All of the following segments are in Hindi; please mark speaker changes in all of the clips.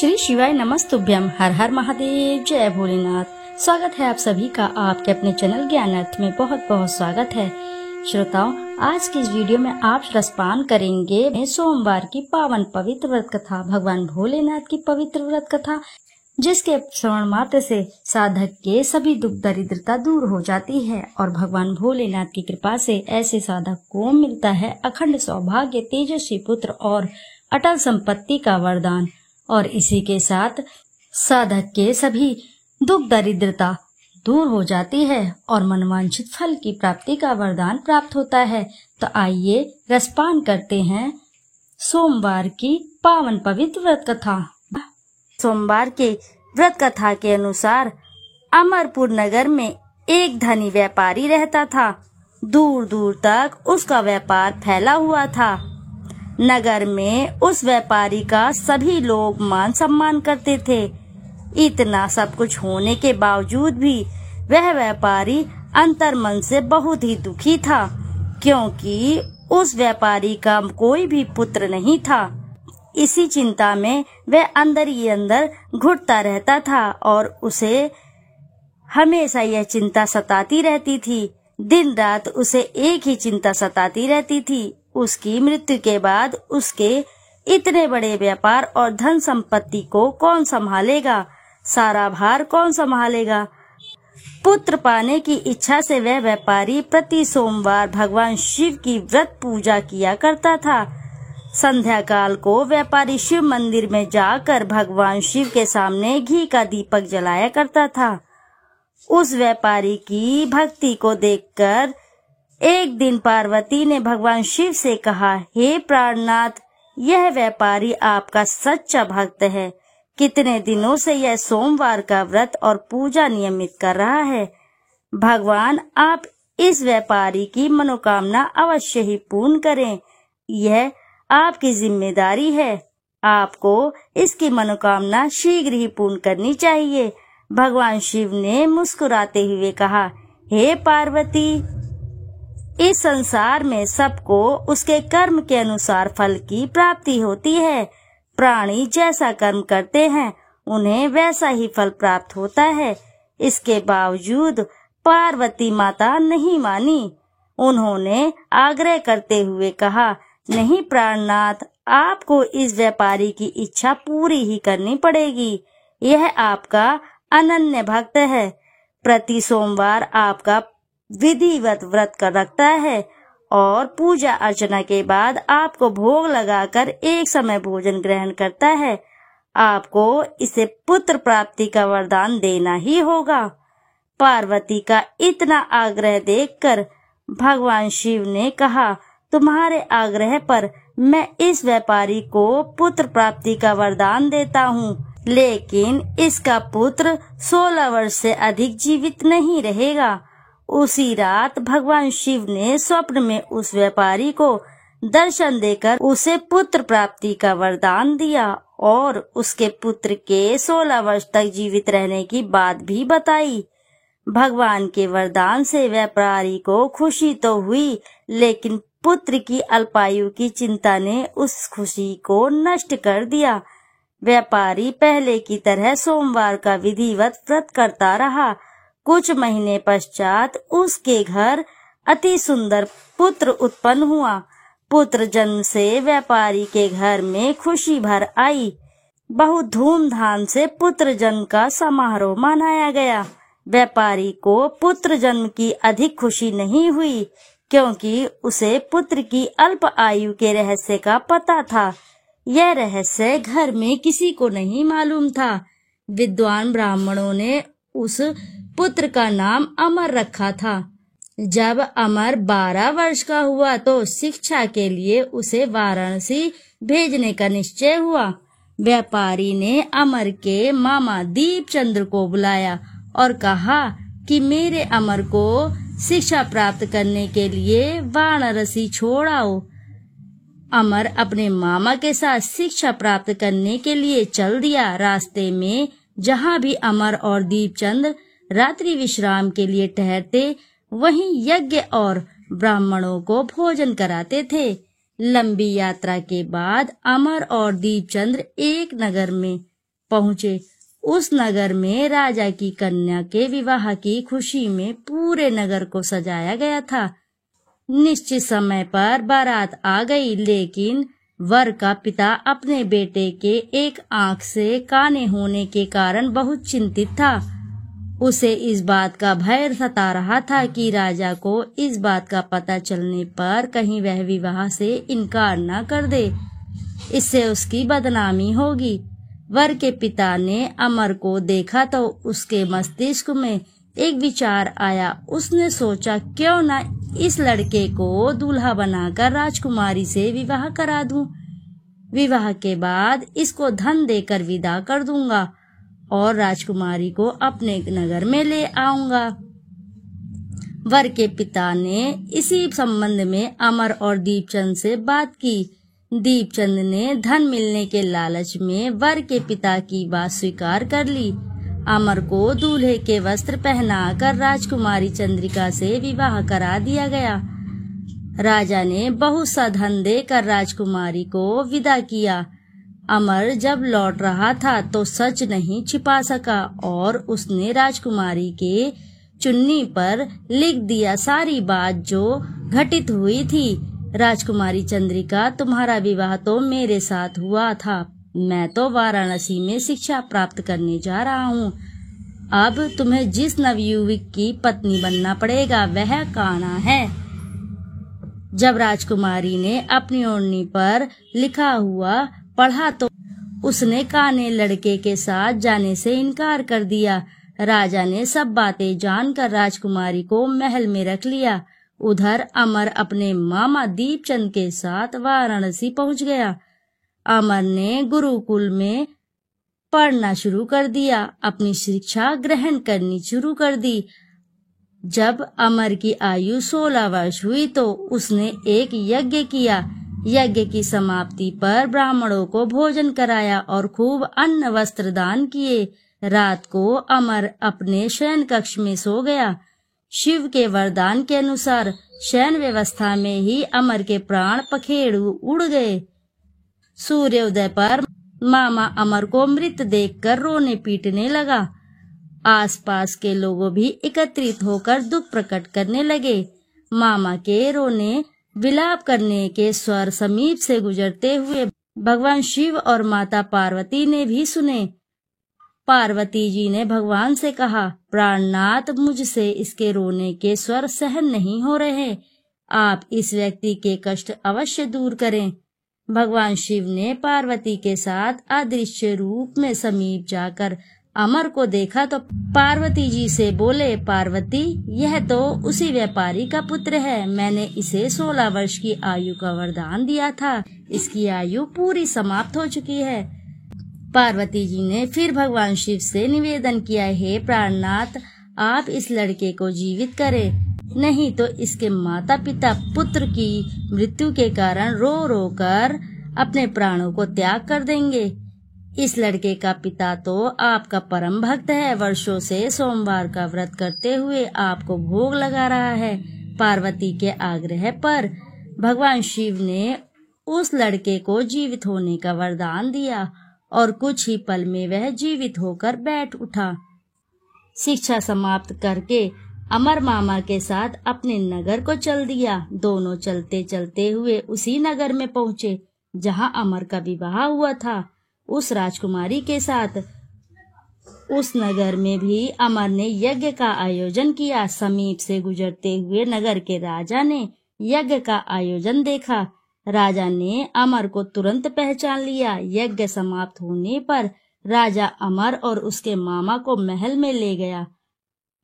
Speaker 1: श्री शिवाय नमस्तुभ्यम। हर हर महादेव, जय भोलेनाथ। स्वागत है आप सभी का आपके अपने चैनल ज्ञानार्थ में। बहुत बहुत स्वागत है श्रोताओं। आज की इस वीडियो में आप रसपान करेंगे सोमवार की पावन पवित्र व्रत कथा, भगवान भोलेनाथ की पवित्र व्रत कथा, जिसके श्रवण मात्र से साधक के सभी दुख दरिद्रता दूर हो जाती है और भगवान भोलेनाथ की कृपा से ऐसे साधक को मिलता है अखंड सौभाग्य, तेजस्वी पुत्र और अटल संपत्ति का वरदान। और इसी के साथ साधक के सभी दुख दरिद्रता दूर हो जाती है और मनवांछित फल की प्राप्ति का वरदान प्राप्त होता है। तो आइए रसपान करते हैं सोमवार की पावन पवित्र व्रत कथा। सोमवार के व्रत कथा के अनुसार अमरपुर नगर में एक धनी व्यापारी रहता था। दूर दूर तक उसका व्यापार फैला हुआ था। नगर में उस व्यापारी का सभी लोग मान सम्मान करते थे। इतना सब कुछ होने के बावजूद भी वह व्यापारी अंतर्मन से बहुत ही दुखी था, क्योंकि उस व्यापारी का कोई भी पुत्र नहीं था। इसी चिंता में वह अंदर ही अंदर घुटता रहता था और उसे हमेशा यह चिंता सताती रहती थी। दिन रात उसे एक ही चिंता सताती रहती थी, उसकी मृत्यु के बाद उसके इतने बड़े व्यापार और धन संपत्ति को कौन संभालेगा, सारा भार कौन संभालेगा। पुत्र पाने की इच्छा से वह व्यापारी प्रति सोमवार भगवान शिव की व्रत पूजा किया करता था। संध्या काल को व्यापारी शिव मंदिर में जाकर भगवान शिव के सामने घी का दीपक जलाया करता था। उस व्यापारी की भक्ति को देखकर एक दिन पार्वती ने भगवान शिव से कहा, हे प्राणनाथ, यह व्यापारी आपका सच्चा भक्त है। कितने दिनों से यह सोमवार का व्रत और पूजा नियमित कर रहा है। भगवान आप इस व्यापारी की मनोकामना अवश्य ही पूर्ण करें। यह आपकी जिम्मेदारी है। आपको इसकी मनोकामना शीघ्र ही पूर्ण करनी चाहिए। भगवान शिव ने मुस्कुराते हुए कहा, हे पार्वती, इस संसार में सबको उसके कर्म के अनुसार फल की प्राप्ति होती है। प्राणी जैसा कर्म करते हैं उन्हें वैसा ही फल प्राप्त होता है। इसके बावजूद पार्वती माता नहीं मानी। उन्होंने आग्रह करते हुए कहा, नहीं प्राणनाथ, आपको इस व्यापारी की इच्छा पूरी ही करनी पड़ेगी। यह आपका अनन्य भक्त है। प्रति सोमवार आपका विधिवत व्रत कर रखता है और पूजा अर्चना के बाद आपको भोग लगाकर एक समय भोजन ग्रहण करता है। आपको इसे पुत्र प्राप्ति का वरदान देना ही होगा। पार्वती का इतना आग्रह देखकर भगवान शिव ने कहा, तुम्हारे आग्रह पर मैं इस व्यापारी को पुत्र प्राप्ति का वरदान देता हूँ, लेकिन इसका पुत्र 16 वर्ष से अधिक जीवित नहीं रहेगा। उसी रात भगवान शिव ने स्वप्न में उस व्यापारी को दर्शन देकर उसे पुत्र प्राप्ति का वरदान दिया और उसके पुत्र के 16 वर्ष तक जीवित रहने की बात भी बताई। भगवान के वरदान से व्यापारी को खुशी तो हुई, लेकिन पुत्र की अल्पायु की चिंता ने उस खुशी को नष्ट कर दिया। व्यापारी पहले की तरह सोमवार का विधिवत व्रत करता रहा। कुछ महीने पश्चात उसके घर अति सुंदर पुत्र उत्पन्न हुआ। पुत्र जन्म से व्यापारी के घर में खुशी भर आई। बहुत धूमधाम से पुत्र जन्म का समारोह मनाया गया। व्यापारी को पुत्र जन्म की अधिक खुशी नहीं हुई, क्योंकि उसे पुत्र की अल्प आयु के रहस्य का पता था। यह रहस्य घर में किसी को नहीं मालूम था। विद्वान ब्राह्मणों ने उस पुत्र का नाम अमर रखा था। जब अमर 12 वर्ष का हुआ तो शिक्षा के लिए उसे वाराणसी भेजने का निश्चय हुआ। व्यापारी ने अमर के मामा दीपचंद्र को बुलाया और कहा कि मेरे अमर को शिक्षा प्राप्त करने के लिए वाराणसी छोड़ आओ। अमर अपने मामा के साथ शिक्षा प्राप्त करने के लिए चल दिया। रास्ते में जहाँ भी अमर और दीपचंद रात्रि विश्राम के लिए ठहरते, वहीं यज्ञ और ब्राह्मणों को भोजन कराते थे। लंबी यात्रा के बाद अमर और दीपचंद्र एक नगर में पहुँचे। उस नगर में राजा की कन्या के विवाह की खुशी में पूरे नगर को सजाया गया था। निश्चित समय पर बारात आ गई, लेकिन वर का पिता अपने बेटे के एक आंख से काने होने के कारण बहुत चिंतित था। उसे इस बात का भय सता रहा था कि राजा को इस बात का पता चलने पर कहीं वह विवाह से इनकार न कर दे, इससे उसकी बदनामी होगी। वर के पिता ने अमर को देखा तो उसके मस्तिष्क में एक विचार आया। उसने सोचा, क्यों न इस लड़के को दूल्हा बनाकर राजकुमारी से विवाह करा दूं। विवाह के बाद इसको धन देकर विदा कर दूंगा और राजकुमारी को अपने नगर में ले आऊंगा। वर के पिता ने इसी संबंध में अमर और दीपचंद से बात की। दीपचंद ने धन मिलने के लालच में वर के पिता की बात स्वीकार कर ली। अमर को दूल्हे के वस्त्र पहनाकर राजकुमारी चंद्रिका से विवाह करा दिया गया। राजा ने बहुत सा धन देकर राजकुमारी को विदा किया। अमर जब लौट रहा था तो सच नहीं छिपा सका और उसने राजकुमारी के चुन्नी पर लिख दिया सारी बात जो घटित हुई थी। राजकुमारी चंद्रिका, तुम्हारा विवाह तो मेरे साथ हुआ था। मैं तो वाराणसी में शिक्षा प्राप्त करने जा रहा हूँ। अब तुम्हें जिस नवयुवक की पत्नी बनना पड़ेगा वह कान्हा है। जब राजकुमारी ने अपनी ओढ़नी पर लिखा हुआ पढ़ा तो उसने काने लड़के के साथ जाने से इनकार कर दिया। राजा ने सब बातें जानकर राजकुमारी को महल में रख लिया। उधर अमर अपने मामा दीपचंद के साथ वाराणसी पहुंच गया। अमर ने गुरुकुल में पढ़ना शुरू कर दिया, अपनी शिक्षा ग्रहण करनी शुरू कर दी। जब अमर की आयु 16 वर्ष हुई तो उसने एक यज्ञ किया। यज्ञ की समाप्ति पर ब्राह्मणों को भोजन कराया और खूब अन्न वस्त्र दान किए। रात को अमर अपने शयन कक्ष में सो गया। शिव के वरदान के अनुसार शयन व्यवस्था में ही अमर के प्राण पखेरु उड़ गए। सूर्योदय पर मामा अमर को मृत देखकर रोने पीटने लगा। आसपास के लोगों भी एकत्रित होकर दुख प्रकट करने लगे। मामा के रोने विलाप करने के स्वर समीप से गुजरते हुए भगवान शिव और माता पार्वती ने भी सुने। पार्वती जी ने भगवान से कहा, प्राणनाथ, मुझसे इसके रोने के स्वर सहन नहीं हो रहे। आप इस व्यक्ति के कष्ट अवश्य दूर करें। भगवान शिव ने पार्वती के साथ अदृश्य रूप में समीप जाकर अमर को देखा तो पार्वती जी से बोले, पार्वती, यह तो उसी व्यापारी का पुत्र है। मैंने इसे 16 वर्ष की आयु का वरदान दिया था। इसकी आयु पूरी समाप्त हो चुकी है। पार्वती जी ने फिर भगवान शिव से निवेदन किया, हे प्राणनाथ, आप इस लड़के को जीवित करें, नहीं तो इसके माता पिता पुत्र की मृत्यु के कारण रो रो कर अपने प्राणों को त्याग कर देंगे। इस लड़के का पिता तो आपका परम भक्त है। वर्षों से सोमवार का व्रत करते हुए आपको भोग लगा रहा है। पार्वती के आग्रह पर भगवान शिव ने उस लड़के को जीवित होने का वरदान दिया और कुछ ही पल में वह जीवित होकर बैठ उठा। शिक्षा समाप्त करके अमर मामा के साथ अपने नगर को चल दिया। दोनों चलते चलते हुए उसी नगर में पहुँचे जहाँ अमर का विवाह हुआ था, उस राजकुमारी के साथ। उस नगर में भी अमर ने यज्ञ का आयोजन किया। समीप से गुजरते हुए नगर के राजा ने यज्ञ का आयोजन देखा। राजा ने अमर को तुरंत पहचान लिया। यज्ञ समाप्त होने पर राजा अमर और उसके मामा को महल में ले गया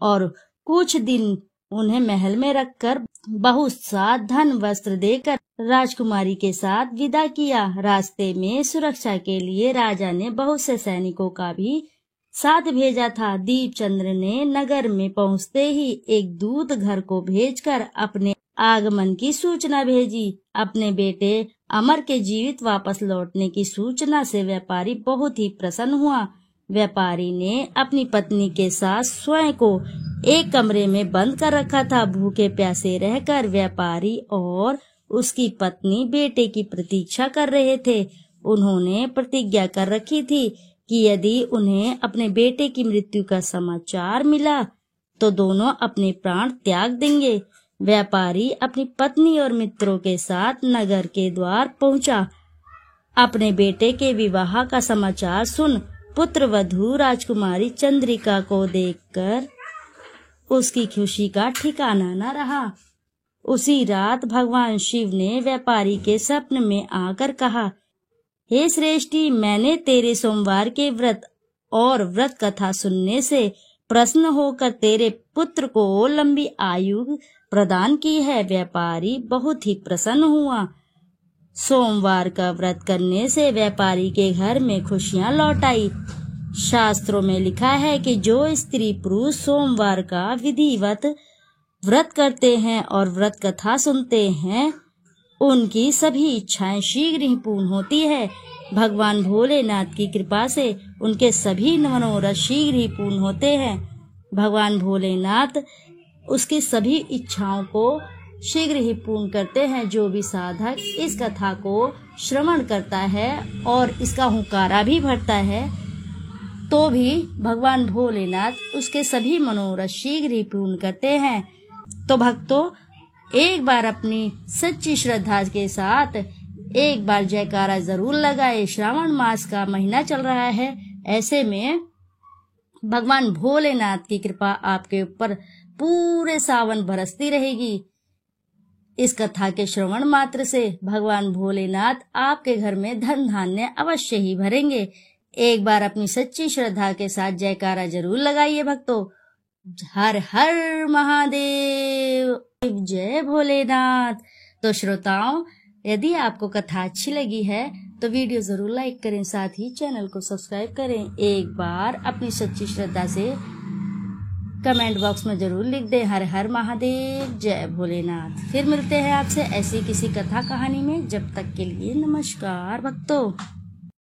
Speaker 1: और कुछ दिन उन्हें महल में रखकर बहुत सा धन वस्त्र देकर राजकुमारी के साथ विदा किया। रास्ते में सुरक्षा के लिए राजा ने बहुत से सैनिकों का भी साथ भेजा था। दीपचंद्र ने नगर में पहुंचते ही एक दूत घर को भेजकर अपने आगमन की सूचना भेजी। अपने बेटे अमर के जीवित वापस लौटने की सूचना से व्यापारी बहुत ही प्रसन्न हुआ। व्यापारी ने अपनी पत्नी के साथ स्वयं को एक कमरे में बंद कर रखा था। भूखे प्यासे रहकर व्यापारी और उसकी पत्नी बेटे की प्रतीक्षा कर रहे थे। उन्होंने प्रतिज्ञा कर रखी थी कि यदि उन्हें अपने बेटे की मृत्यु का समाचार मिला तो दोनों अपने प्राण त्याग देंगे। व्यापारी अपनी पत्नी और मित्रों के साथ नगर के द्वार पहुंचा। अपने बेटे के विवाह का समाचार सुन पुत्रवधू राजकुमारी चंद्रिका को देखकर उसकी खुशी का ठिकाना न रहा। उसी रात भगवान शिव ने व्यापारी के स्वप्न में आकर कहा, हे श्रेष्ठी, मैंने तेरे सोमवार के व्रत और व्रत कथा सुनने से प्रसन्न होकर तेरे पुत्र को लंबी आयु प्रदान की है। व्यापारी बहुत ही प्रसन्न हुआ। सोमवार का व्रत करने से व्यापारी के घर में खुशियां लौट आई। शास्त्रों में लिखा है कि जो स्त्री पुरुष सोमवार का विधिवत व्रत करते हैं और व्रत कथा सुनते हैं, उनकी सभी इच्छाएं शीघ्र ही पूर्ण होती है। भगवान भोलेनाथ की कृपा से उनके सभी मनोरथ शीघ्र ही पूर्ण होते हैं। भगवान भोलेनाथ उसकी सभी इच्छाओं को शीघ्र ही पूर्ण करते हैं। जो भी साधक इस कथा को श्रवण करता है और इसका हुंकारा भी भरता है, तो भी भगवान भोलेनाथ उसके सभी मनोरथ शीघ्र ही पूर्ण करते हैं। तो भक्तों, एक बार अपनी सच्ची श्रद्धा के साथ एक बार जयकारा जरूर लगाए। श्रावण मास का महीना चल रहा है, ऐसे में भगवान भोलेनाथ की कृपा आपके ऊपर पूरे सावन बरसती रहेगी। इस कथा के श्रवण मात्र से भगवान भोलेनाथ आपके घर में धन धान्य अवश्य ही भरेंगे। एक बार अपनी सच्ची श्रद्धा के साथ जयकारा जरूर लगाइए भक्तों। हर हर महादेव, जय भोलेनाथ। तो श्रोताओं, यदि आपको कथा अच्छी लगी है तो वीडियो जरूर लाइक करें, साथ ही चैनल को सब्सक्राइब करें। एक बार अपनी सच्ची श्रद्धा से कमेंट बॉक्स में जरूर लिख दें, हर हर महादेव, जय भोलेनाथ। फिर मिलते हैं आपसे ऐसी किसी कथा कहानी में। जब तक के लिए नमस्कार भक्तों।